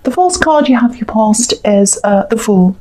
The false card you have your past is the Fool.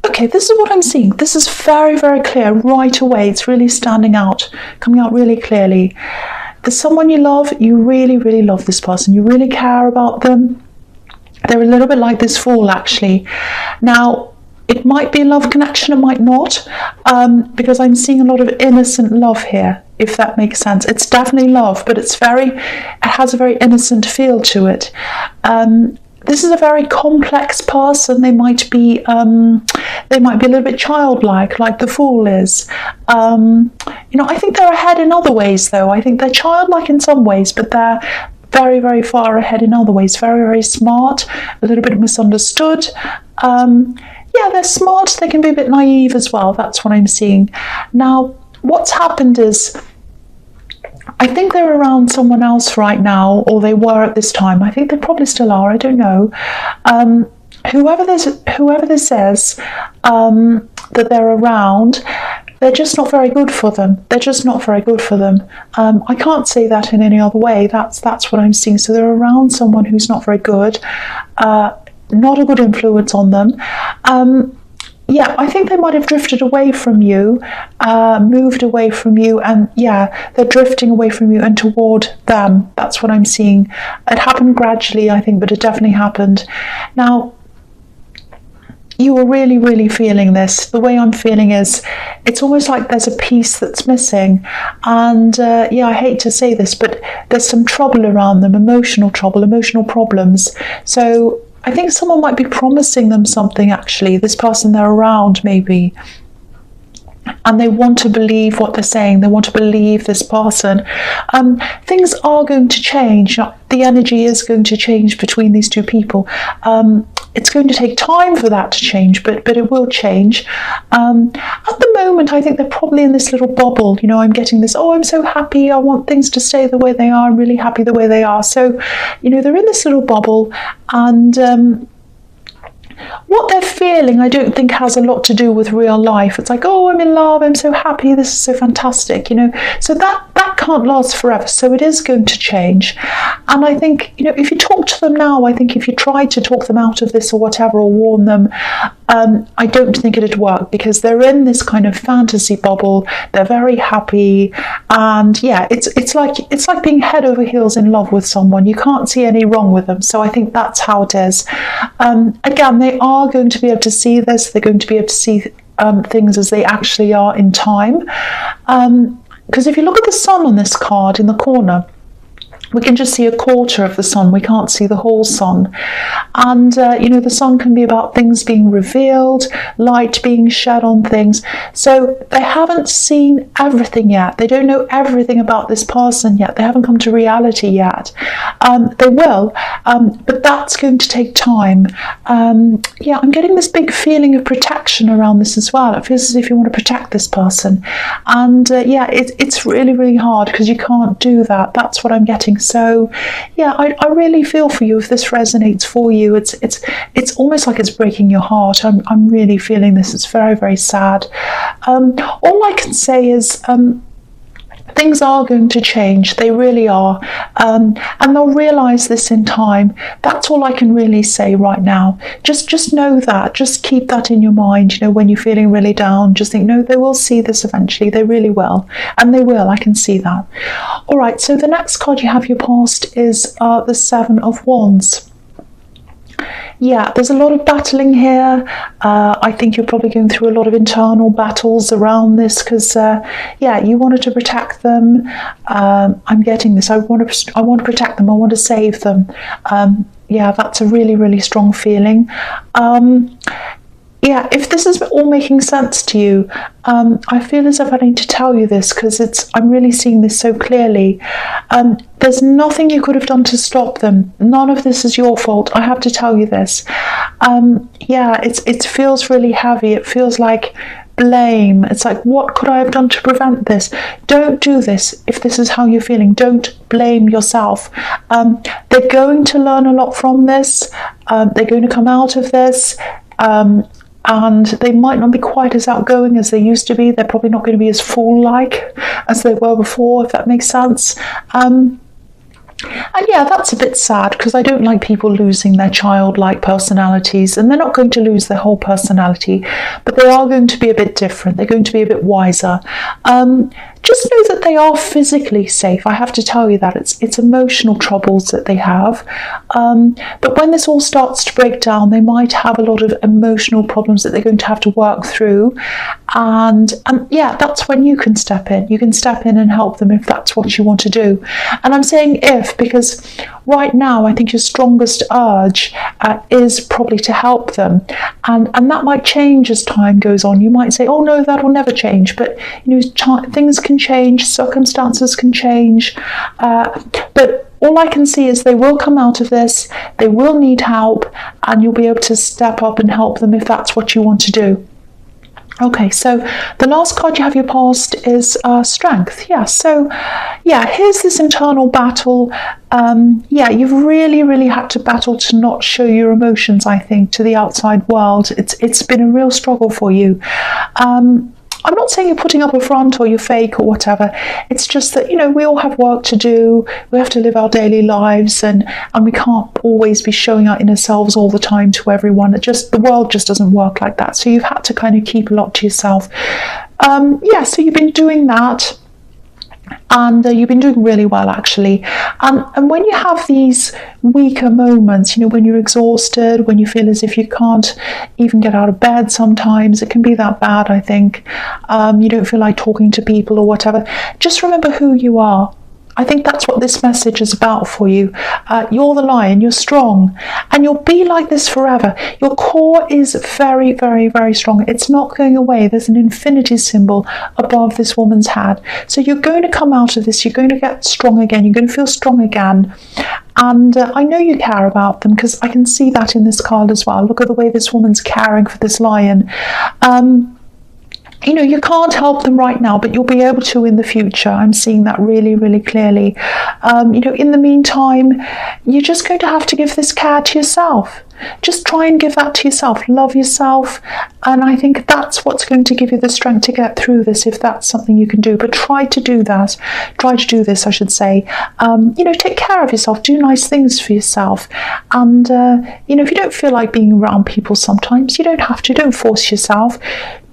Okay, this is what I'm seeing. This is very, very clear right away. It's really standing out, coming out really clearly. There's someone you love. You really, really love this person. You really care about them. They're a little bit like this Fool, actually. Now, it might be a love connection, it might not, because I'm seeing a lot of innocent love here, if that makes sense. It's definitely love, but it has a very innocent feel to it. This is a very complex person. They might be a little bit childlike, like the Fool is. I think they're ahead in other ways, though. I think they're childlike in some ways, but they're very, very far ahead in other ways. Very, very smart, a little bit misunderstood. Yeah, they're smart. They can be a bit naive as well. That's what I'm seeing. Now, what's happened is, I think they're around someone else right now, or they were at this time. I think they probably still are. I don't know. Whoever this is that they're around, they're just not very good for them. They're just not very good for them. I can't say that in any other way. That's what I'm seeing. So they're around someone who's not very good. Not a good influence on them. Yeah, I think they might have drifted away from you, moved away from you, and yeah, they're drifting away from you and toward them. That's what I'm seeing. It happened gradually, I think, but it definitely happened. Now, you were really, really feeling this. The way I'm feeling is, it's almost like there's a piece that's missing. And yeah, I hate to say this, but there's some trouble around them, emotional trouble, emotional problems. So I think someone might be promising them something, actually, this person they're around, maybe. And they want to believe what they're saying. They want to believe this person. Things are going to change. The energy is going to change between these two people. It's going to take time for that to change, but it will change. At the moment, I think they're probably in this little bubble. I'm getting this, oh, I'm so happy. I want things to stay the way they are. I'm really happy the way they are. So, they're in this little bubble, and what they're feeling, I don't think has a lot to do with real life. It's like, oh, I'm in love, I'm so happy, this is so fantastic, So that can't last forever. So it is going to change. And I think, if you talk to them now, I think if you tried to talk them out of this or whatever, or warn them, I don't think it'd work, because they're in this kind of fantasy bubble. They're very happy. And yeah, it's like being head over heels in love with someone. You can't see any wrong with them. So I think that's how it is. Again, they are going to be able to see this. They're going to be able to see things as they actually are in time. Because if you look at the sun on this card in the corner, we can just see a quarter of the sun. We can't see the whole sun. And, the sun can be about things being revealed, light being shed on things. So they haven't seen everything yet. They don't know everything about this person yet. They haven't come to reality yet. They will, but that's going to take time. Yeah, I'm getting this big feeling of protection around this as well. It feels as if you want to protect this person. And, yeah, it's really, really hard, because you can't do that. That's what I'm getting. So yeah, I really feel for you if this resonates for you. It's almost like it's breaking your heart. I'm really feeling this. It's very, very sad. All I can say is things are going to change. They really are. And they'll realise this in time. That's all I can really say right now. Just know that. Just keep that in your mind. When you're feeling really down, just think, no, they will see this eventually. They really will. And they will. I can see that. All right. So the next card you have your past is the Seven of Wands. Yeah, there's a lot of battling here. I think you're probably going through a lot of internal battles around this, because, yeah, you wanted to protect them. I'm getting this. I want to protect them. I want to save them. Yeah, that's a really, really strong feeling. Yeah, if this is all making sense to you, I feel as if I need to tell you this, because I'm really seeing this so clearly. There's nothing you could have done to stop them. None of this is your fault. I have to tell you this. Yeah, it feels really heavy. It feels like blame. It's like, what could I have done to prevent this? Don't do this if this is how you're feeling. Don't blame yourself. They're going to learn a lot from this. They're going to come out of this. And they might not be quite as outgoing as they used to be. They're probably not going to be as fool-like as they were before, if that makes sense. And yeah, that's a bit sad because I don't like people losing their childlike personalities, and they're not going to lose their whole personality, but they are going to be a bit different. They're going to be a bit wiser. Just know that they are physically safe. I have to tell you that it's emotional troubles that they have. But when this all starts to break down, they might have a lot of emotional problems that they're going to have to work through. And yeah, that's when you can step in. You can step in and help them if that's what you want to do. And I'm saying if because right now I think your strongest urge is probably to help them. And that might change as time goes on. You might say, oh no, that will never change. But you know, things can change, circumstances can change. But all I can see is they will come out of this, they will need help, and you'll be able to step up and help them if that's what you want to do. Okay, so the last card you have your past is strength. Yeah, so yeah, here's this internal battle. Yeah, you've really had to battle to not show your emotions, I think, to the outside world. It's been a real struggle for you. I'm not saying you're putting up a front or you're fake or whatever. It's just that, you know, we all have work to do. We have to live our daily lives, and we can't always be showing our inner selves all the time to everyone. The world just doesn't work like that. So you've had to kind of keep a lot to yourself. Yeah, so you've been doing that. And you've been doing really well, actually. And when you have these weaker moments, you know, when you're exhausted, when you feel as if you can't even get out of bed sometimes, it can be that bad, I think. You don't feel like talking to people or whatever. Just remember who you are. I think that's what this message is about for you. You're the lion, you're strong, and you'll be like this forever. Your core is very strong. It's not going away. There's an infinity symbol above this woman's head. So you're going to come out of this, you're going to get strong again, you're going to feel strong again. And I know you care about them because I can see that in this card as well. Look at the way this woman's caring for this lion. You know, you can't help them right now, but you'll be able to in the future. I'm seeing that really clearly. You know, in the meantime, you're just going to have to give this care to yourself. Just try and give that to yourself. Love yourself. And I think that's what's going to give you the strength to get through this, if that's something you can do. But try to do that. Try to do this, I should say. You know, take care of yourself. Do nice things for yourself. And, you know, if you don't feel like being around people sometimes, you don't have to. Don't force yourself.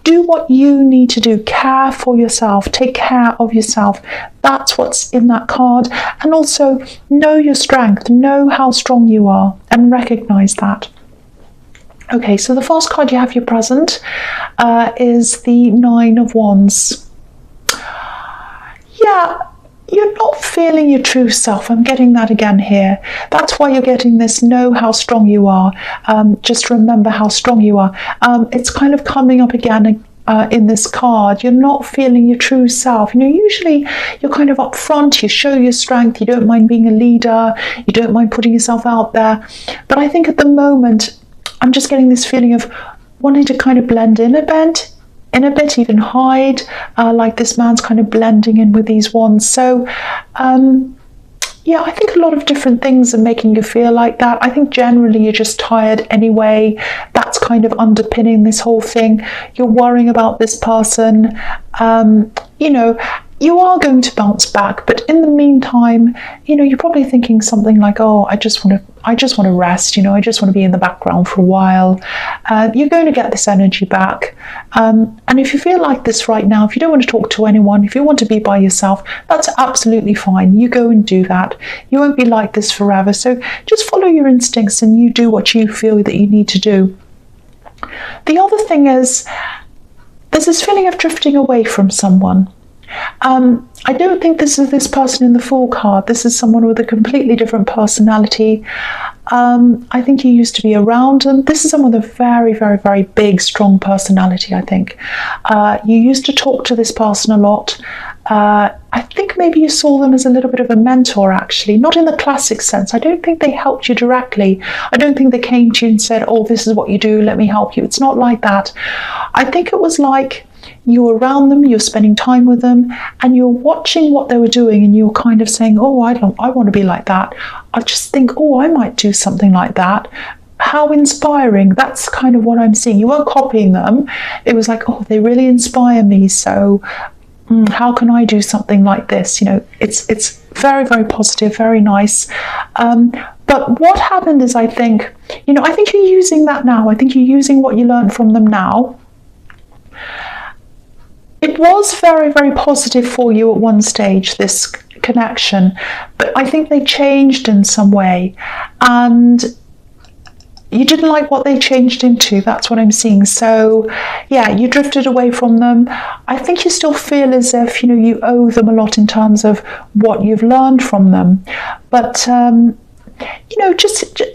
Do what you need to do. Care for yourself. Take care of yourself. That's what's in that card. And also know your strength. Know how strong you are and recognize that. Okay, so the first card you have your present is the Nine of Wands. Yeah. You're not feeling your true self. I'm getting that again here. That's why you're getting this. Know how strong you are. Just remember how strong you are. It's kind of coming up again in this card. You're not feeling your true self. You know, usually you're kind of up front. You show your strength. You don't mind being a leader. You don't mind putting yourself out there. But I think at the moment, I'm just getting this feeling of wanting to kind of blend in a bit, even hide, like this man's kind of blending in with these wands. So yeah, I think a lot of different things are making you feel like that. I think generally you're just tired anyway. That's kind of underpinning this whole thing. You're worrying about this person. You know, you are going to bounce back, but in the meantime, you know, you're probably thinking something like, oh, I just want to rest, you know, I just want to be in the background for a while. You're going to get this energy back. And if you feel like this right now, if you don't want to talk to anyone, if you want to be by yourself, that's absolutely fine. You go and do that. You won't be like this forever. So just follow your instincts and you do what you feel that you need to do. The other thing is, there's this feeling of drifting away from someone. I don't think this is this person in the Fool card. This is someone with a completely different personality. I think you used to be around them. This is someone with a very big, strong personality, I think. You used to talk to this person a lot. I think maybe you saw them as a little bit of a mentor, actually, not in the classic sense. I don't think they helped you directly. I don't think they came to you and said, oh, this is what you do, let me help you. It's not like that. I think it was like you were around them, you're spending time with them, and you're watching what they were doing, and you're kind of saying, oh, I want to be like that. I just think, oh, I might do something like that. How inspiring. That's kind of what I'm seeing. You weren't copying them. It was like, oh, they really inspire me, so how can I do something like this? You know, it's very, very positive, very nice. But what happened is, I think you're using that now. I think you're using what you learned from them now. It was very, very positive for you at one stage, this connection, but I think they changed in some way, and you didn't like what they changed into. That's what I'm seeing. So yeah, you drifted away from them. I think you still feel as if you owe them a lot in terms of what you've learned from them, but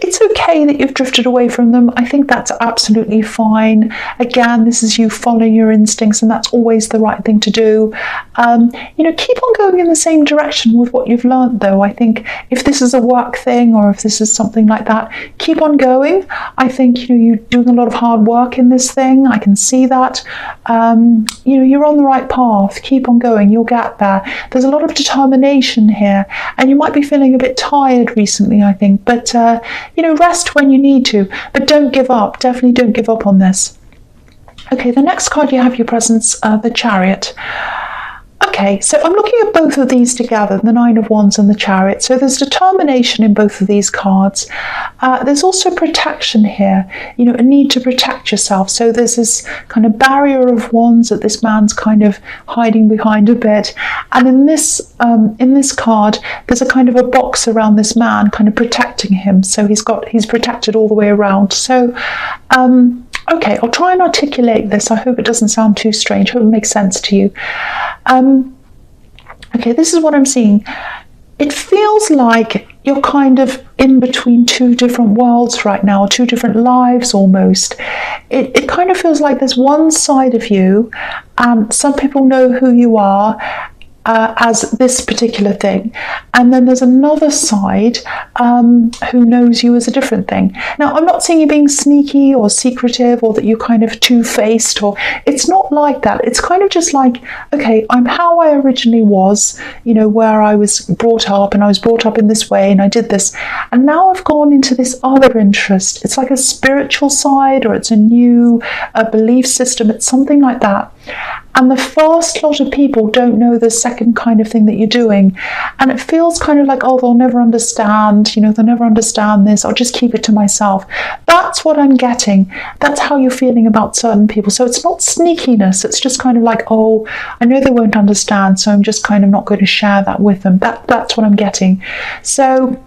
it's okay that you've drifted away from them. I think that's absolutely fine. Again, this is you following your instincts, and that's always the right thing to do. Keep on going in the same direction with what you've learned, though. I think if this is a work thing, or if this is something like that, keep on going. I think you're doing a lot of hard work in this thing. I can see that. You're on the right path. Keep on going. You'll get there. There's a lot of determination here, and you might be feeling a bit tired recently, I think, but rest when you need to, but don't give up. Definitely don't give up on this. Okay, the next card you have your presence, the Chariot. Okay, so I'm looking at both of these together, the Nine of Wands and the Chariot. So there's determination in both of these cards. There's also protection here, a need to protect yourself. So there's this kind of barrier of wands that this man's kind of hiding behind a bit. And in this card, there's a kind of a box around this man kind of protecting him. So he's protected all the way around. So, okay, I'll try and articulate this. I hope it doesn't sound too strange. I hope it makes sense to you. Okay, this is what I'm seeing. It feels like you're kind of in between two different worlds right now, or two different lives almost. It kind of feels like there's one side of you, and some people know who you are, as this particular thing, and then there's another side who knows you as a different thing. Now, I'm not saying you're being sneaky or secretive, or that you're kind of two-faced, or it's not like that. It's kind of just like, okay, I'm how I originally was, where I was brought up, and I was brought up in this way, and I did this, and now I've gone into this other interest. It's like a spiritual side, or it's a new belief system. It's something like that. And the first lot of people don't know the second kind of thing that you're doing. And it feels kind of like, oh, they'll never understand, they'll never understand this. I'll just keep it to myself. That's what I'm getting. That's how you're feeling about certain people. So it's not sneakiness. It's just kind of like, oh, I know they won't understand, so I'm just kind of not going to share that with them. That's what I'm getting. So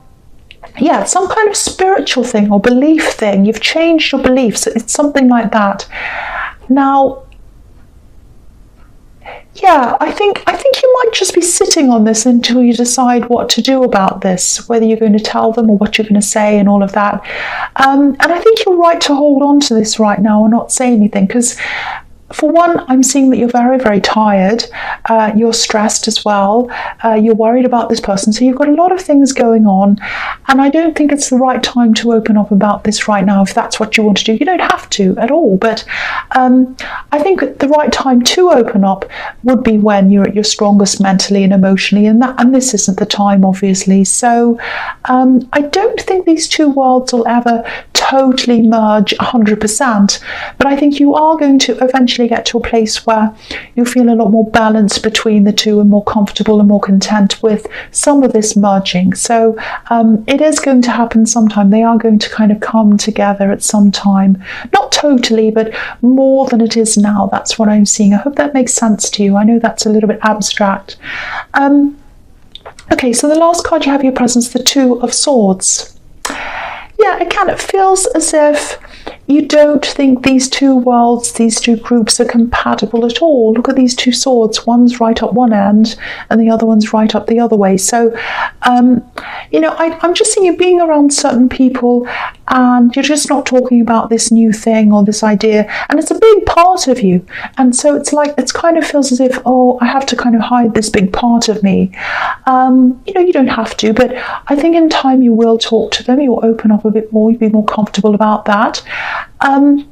yeah, it's some kind of spiritual thing or belief thing. You've changed your beliefs. It's something like that. Now, yeah, I think you might just be sitting on this until you decide what to do about this, whether you're going to tell them or what you're going to say and all of that. And I think you're right to hold on to this right now and not say anything, because for one, I'm seeing that you're very, very tired. You're stressed as well. You're worried about this person. So you've got a lot of things going on. And I don't think it's the right time to open up about this right now, if that's what you want to do. You don't have to at all. But I think the right time to open up would be when you're at your strongest mentally and emotionally. And this isn't the time, obviously. So I don't think these two worlds will ever totally merge 100%. But I think you are going to eventually get to a place where you feel a lot more balance between the two, and more comfortable and more content with some of this merging. So it is going to happen sometime. They are going to kind of come together at some time. Not totally, but more than it is now. That's what I'm seeing. I hope that makes sense to you. I know that's a little bit abstract. Okay, so the last card you have your presence, the Two of Swords. Yeah, again, it feels as if you don't think these two worlds, these two groups are compatible at all. Look at these two swords. One's right up one end and the other one's right up the other way. So, I'm just seeing you being around certain people, and you're just not talking about this new thing or this idea. And it's a big part of you. And so it's like, it kind of feels as if, oh, I have to kind of hide this big part of me. You don't have to, but I think in time you will talk to them. You'll open up a bit more. You'll be more comfortable about that. And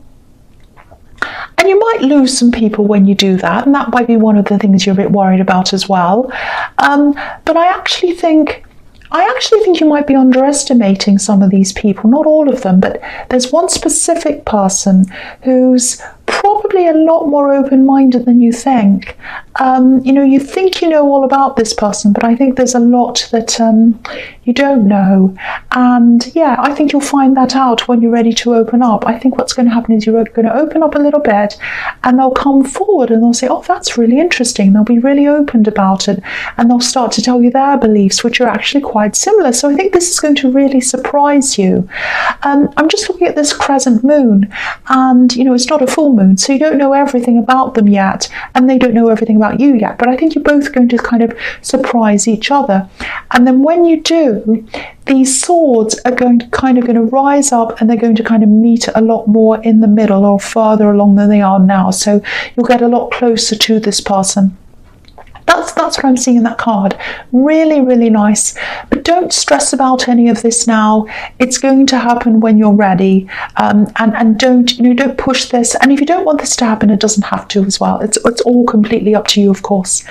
you might lose some people when you do that, and that might be one of the things you're a bit worried about as well. But I actually think you might be underestimating some of these people, not all of them, but there's one specific person who's probably probably a lot more open-minded than you think. You think you know all about this person, but I think there's a lot that you don't know. And yeah, I think you'll find that out when you're ready to open up. I think what's going to happen is you're going to open up a little bit, and they'll come forward and they'll say, oh, that's really interesting. They'll be really open about it, and they'll start to tell you their beliefs, which are actually quite similar. So I think this is going to really surprise you. I'm just looking at this crescent moon, and it's not a full moon, so you don't know everything about them yet, and they don't know everything about you yet. But I think you're both going to kind of surprise each other. And then when you do, these swords are going to rise up, and they're going to kind of meet a lot more in the middle or further along than they are now. So you'll get a lot closer to this person. That's what I'm seeing in that card. Really, really nice. But don't stress about any of this now. It's going to happen when you're ready. And don't push this. And if you don't want this to happen, it doesn't have to as well. It's all completely up to you, of course.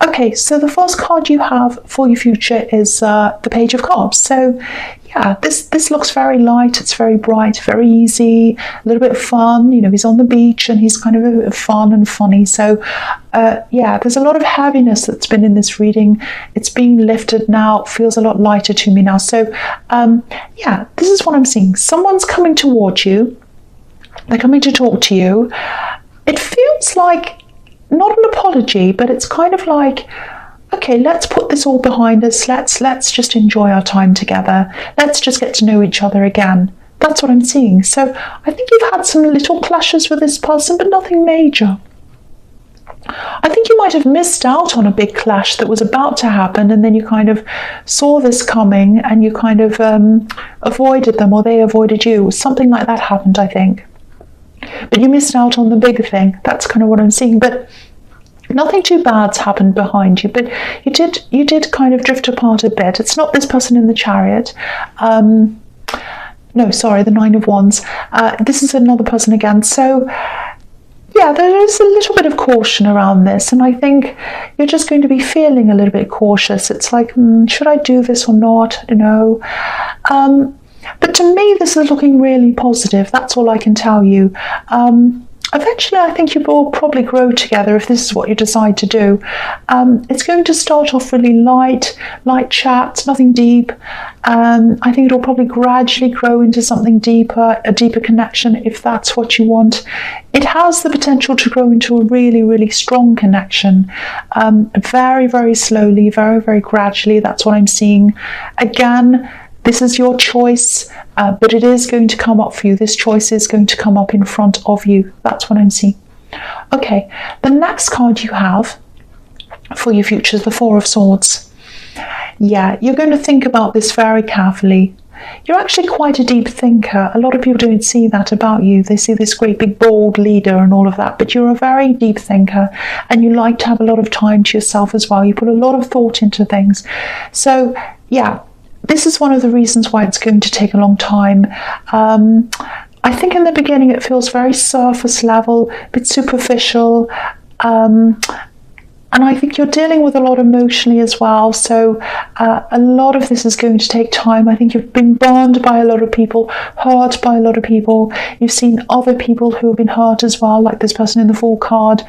Okay, so the first card you have for your future is the Page of Cups. So yeah, this looks very light, it's very bright, very easy, a little bit fun. He's on the beach and he's kind of fun and funny. So yeah, there's a lot of heaviness that's been in this reading. It's being lifted now, it feels a lot lighter to me now. So yeah, this is what I'm seeing. Someone's coming towards you, they're coming to talk to you. It feels like not an apology, but it's kind of like, okay, let's put this all behind us. Let's just enjoy our time together. Let's just get to know each other again. That's what I'm seeing. So I think you've had some little clashes with this person, but nothing major. I think you might have missed out on a big clash that was about to happen, and then you kind of saw this coming and you kind of avoided them, or they avoided you. Something like that happened, I think. But you missed out on the bigger thing. That's kind of what I'm seeing. But nothing too bad's happened behind you, but you did kind of drift apart a bit. It's not this person in the Chariot. No, sorry, the Nine of Wands. This is another person again. So yeah, there is a little bit of caution around this, and I think you're just going to be feeling a little bit cautious. It's like, should I do this or not? I don't know. But to me, this is looking really positive. That's all I can tell you. Eventually, I think you will probably grow together if this is what you decide to do. It's going to start off really light chat, nothing deep. I think it'll probably gradually grow into something deeper, a deeper connection, if that's what you want. It has the potential to grow into a really, really strong connection. Very, very slowly, very, very gradually. That's what I'm seeing. Again, this is your choice, but it is going to come up for you. This choice is going to come up in front of you. That's what I'm seeing. Okay, the next card you have for your future is the Four of Swords. Yeah, you're going to think about this very carefully. You're actually quite a deep thinker. A lot of people don't see that about you. They see this great big bold leader and all of that, but you're a very deep thinker, and you like to have a lot of time to yourself as well. You put a lot of thought into things. So yeah, this is one of the reasons why it's going to take a long time. I think in the beginning it feels very surface level, a bit superficial, and I think you're dealing with a lot emotionally as well. So a lot of this is going to take time. I think you've been burned by a lot of people, hurt by a lot of people. You've seen other people who have been hurt as well, like this person in the Fool card.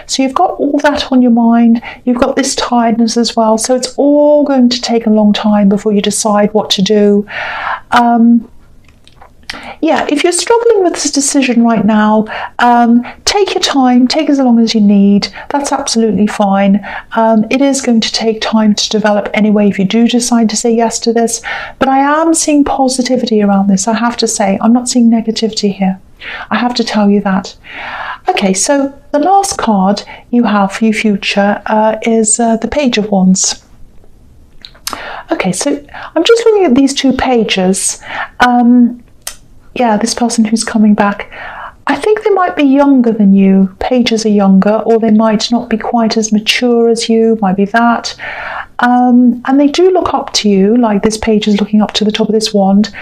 So you've got all that on your mind. You've got this tiredness as well. So it's all going to take a long time before you decide what to do. Yeah, if you're struggling with this decision right now, take your time, take as long as you need. That's absolutely fine. It is going to take time to develop anyway if you do decide to say yes to this. But I am seeing positivity around this, I have to say. I'm not seeing negativity here. I have to tell you that. Okay, so the last card you have for your future is the Page of Wands. Okay, so I'm just looking at these two pages. Yeah, this person who's coming back, I think they might be younger than you. Pages are younger, or they might not be quite as mature as you, might be that. And they do look up to you, like this page is looking up to the top of this wand.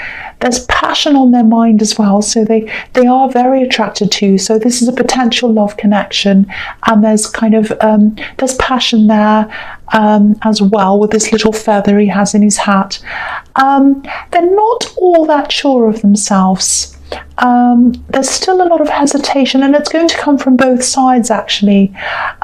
There's passion on their mind as well, so they are very attracted to you. So this is a potential love connection, and there's kind of there's passion there as well, with this little feather he has in his hat. They're not all that sure of themselves. there's still a lot of hesitation, and it's going to come from both sides actually.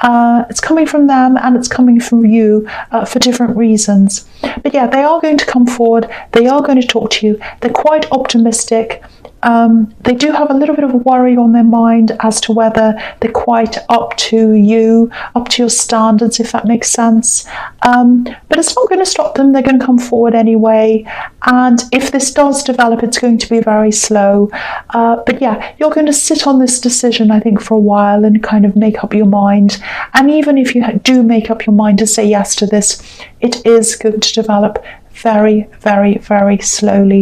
It's coming from them and it's coming from you for different reasons. But yeah, they are going to come forward, they are going to talk to you, they're quite optimistic. They do have a little bit of a worry on their mind as to whether they're quite up to you, up to your standards, if that makes sense. But it's not going to stop them. They're going to come forward anyway. And if this does develop, it's going to be very slow. But yeah, you're going to sit on this decision, I think, for a while and kind of make up your mind. And even if you do make up your mind to say yes to this, it is going to develop very, very, very slowly.